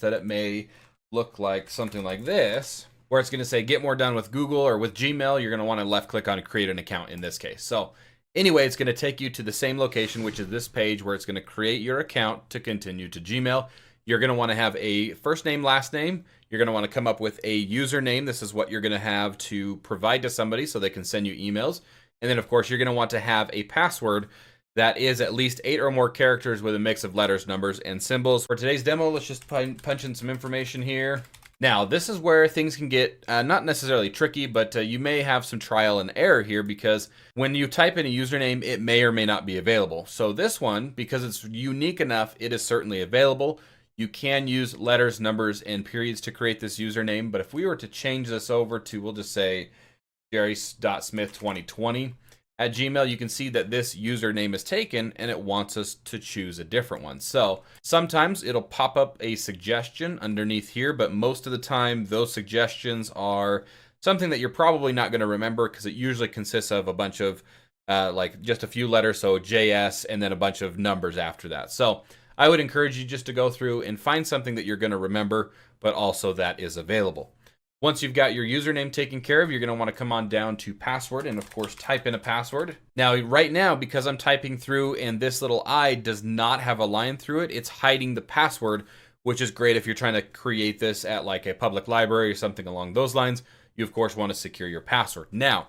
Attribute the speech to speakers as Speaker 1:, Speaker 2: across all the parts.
Speaker 1: that it may look like something like this, where it's going to say get more done with Google or with Gmail. You're going to want to left click on create an account in this case. So anyway, it's going to take you to the same location, which is this page where it's going to create your account to continue to Gmail. You're going to want to have a first name, last name. You're going to want to come up with a username. This is what you're going to have to provide to somebody so they can send you emails. And then, of course, you're going to want to have a password that is at least 8 or more characters with a mix of letters, numbers, and symbols. For today's demo, let's just punch in some information here. Now, this is where things can get not necessarily tricky, but you may have some trial and error here because when you type in a username, it may or may not be available. So this one, because it's unique enough, it is certainly available. You can use letters, numbers, and periods to create this username, but if we were to change this over to, we'll just say jerry.smith2020 at Gmail, you can see that this username is taken and it wants us to choose a different one. So sometimes it'll pop up a suggestion underneath here, but most of the time those suggestions are something that you're probably not going to remember because it usually consists of a bunch of like just a few letters, so JS, and then a bunch of numbers after that. So I would encourage you just to go through and find something that you're going to remember, but also that is available. Once you've got your username taken care of, you're going to want to come on down to password and, of course, type in a password. Now, right now, because I'm typing through and this little I does not have a line through it, it's hiding the password, which is great if you're trying to create this at like a public library or something along those lines. You, of course, want to secure your password. Now,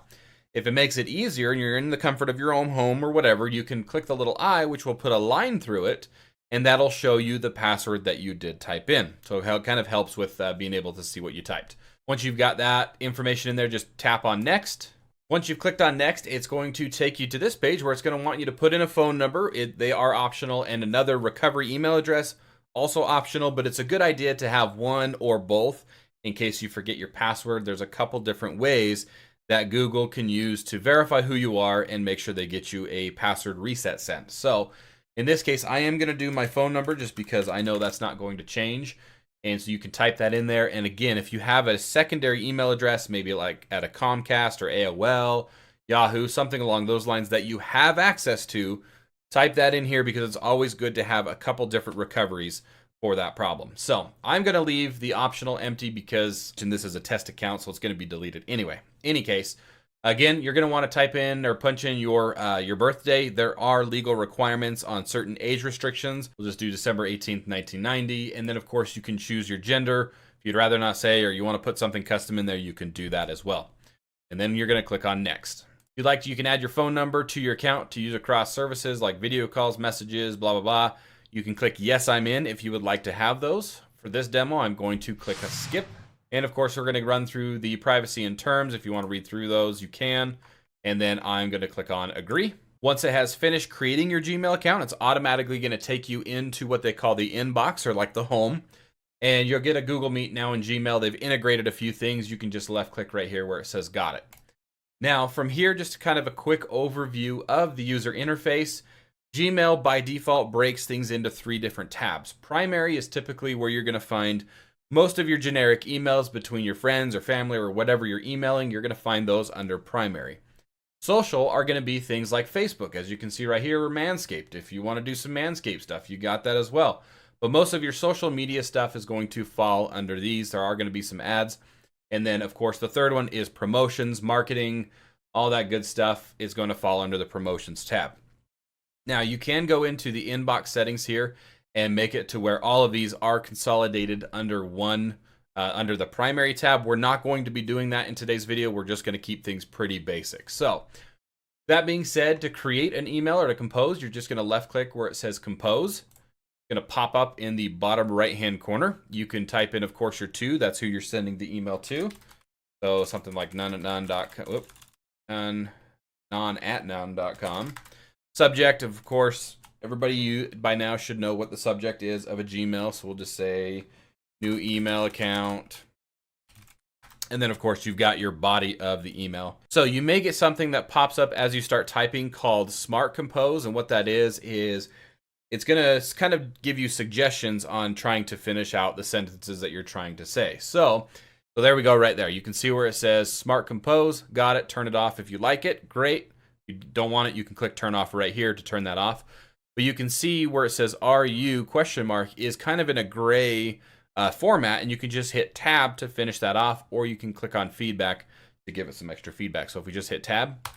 Speaker 1: if it makes it easier and you're in the comfort of your own home or whatever, you can click the little I, which will put a line through it, and that'll show you the password that you did type in. So it kind of helps with being able to see what you typed. Once you've got that information in there, just tap on next. Once you've clicked on next, it's going to take you to this page where it's going to want you to put in a phone number. They are optional, and another recovery email address, also optional, but it's a good idea to have one or both in case you forget your password. There's a couple different ways that Google can use to verify who you are and make sure they get you a password reset sent. So in this case, I am going to do my phone number just because I know that's not going to change. And so you can type that in there. And again, if you have a secondary email address, maybe like at a Comcast or AOL, Yahoo, something along those lines that you have access to, type that in here because it's always good to have a couple different recoveries for that problem. So I'm going to leave the optional empty because this is a test account, so it's going to be deleted anyway. Any case, again, you're going to want to type in or punch in your birthday. There are legal requirements on certain age restrictions. We'll just do December 18th, 1990. And then, of course, you can choose your gender. If you'd rather not say or you want to put something custom in there, you can do that as well. And then you're going to click on next. If you'd like to, you can add your phone number to your account to use across services like video calls, messages, blah, blah, blah. You can click yes, I'm in if you would like to have those. For this demo, I'm going to click a skip. And of course, we're going to run through the privacy and terms. If you want to read through those, you can. And then I'm going to click on agree. Once it has finished creating your Gmail account, it's automatically going to take you into what they call the inbox or like the home. And you'll get a Google Meet now in Gmail. They've integrated a few things. You can just left click right here where it says got it. Now from here, just kind of a quick overview of the user interface. Gmail by default breaks things into 3 different tabs. Primary is typically where you're going to find most of your generic emails between your friends or family or whatever you're emailing. You're going to find those under primary. Social are going to be things like Facebook, as you can see right here, or Manscaped. If you want to do some Manscaped stuff, you got that as well. But most of your social media stuff is going to fall under these. There are going to be some ads. And then, of course, the third one is promotions, marketing, all that good stuff is going to fall under the promotions tab. Now, you can go into the inbox settings here and make it to where all of these are consolidated under one, under the primary tab. We're not going to be doing that in today's video. We're just going to keep things pretty basic. So that being said, to create an email or to compose, you're just going to left click where it says compose. It's going to pop up in the bottom right hand corner. You can type in, of course, your to. That's who you're sending the email to. So something like non@non.com. Subject, of course, everybody by now should know what the subject is of a Gmail. So we'll just say new email account. And then, of course, you've got your body of the email. So you may get something that pops up as you start typing called Smart Compose. And what that is it's going to kind of give you suggestions on trying to finish out the sentences that you're trying to say. So there we go right there. You can see where it says Smart Compose. Got it. Turn it off if you like it. Great. If you don't want it, you can click turn off right here to turn that off. But you can see where it says "Are you?" ? Is kind of in a gray format, and you can just hit tab to finish that off, or you can click on feedback to give it some extra feedback. So if we just hit tab,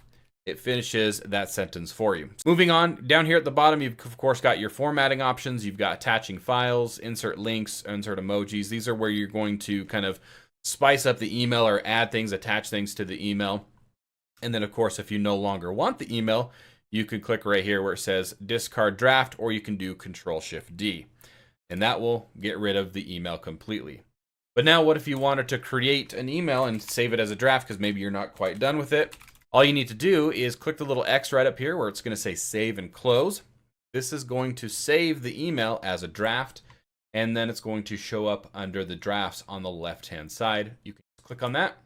Speaker 1: it finishes that sentence for you. Moving on, down here at the bottom, you've of course got your formatting options. You've got attaching files, insert links, insert emojis. These are where you're going to kind of spice up the email or add things, attach things to the email. And then of course, if you no longer want the email, you can click right here where it says discard draft, or you can do Control-Shift-D, and that will get rid of the email completely. But now what if you wanted to create an email and save it as a draft because maybe you're not quite done with it? All you need to do is click the little X right up here where it's going to say save and close. This is going to save the email as a draft, and then it's going to show up under the drafts on the left-hand side. You can click on that.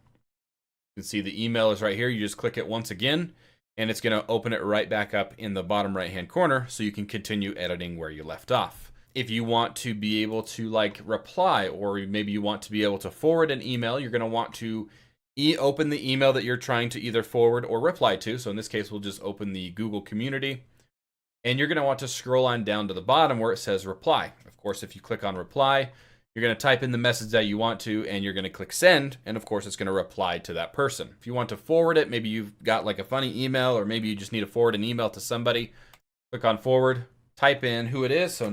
Speaker 1: You can see the email is right here. You just click it once again, and it's going to open it right back up in the bottom right-hand corner so you can continue editing where you left off. If you want to be able to like reply, or maybe you want to be able to forward an email, you're going to want to open the email that you're trying to either forward or reply to. So in this case, we'll just open the Google Community. And you're going to want to scroll on down to the bottom where it says reply. Of course, if you click on reply, you're going to type in the message that you want to, and you're going to click send. And of course, it's going to reply to that person. If you want to forward it, maybe you've got like a funny email, or maybe you just need to forward an email to somebody. Click on forward, type in who it is. So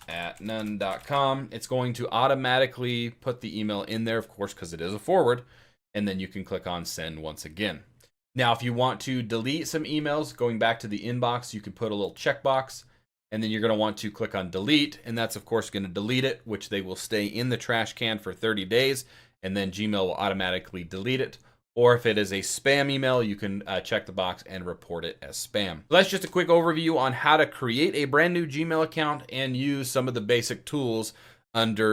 Speaker 1: none@none.com. It's going to automatically put the email in there, of course, because it is a forward, and then you can click on send once again. Now, if you want to delete some emails, going back to the inbox, you can put a little checkbox, and then you're going to want to click on delete, and that's of course going to delete it, which they will stay in the trash can for 30 days, and then Gmail will automatically delete it. Or if it is a spam email, you can check the box and report it as spam. So that's just a quick overview on how to create a brand new Gmail account and use some of the basic tools under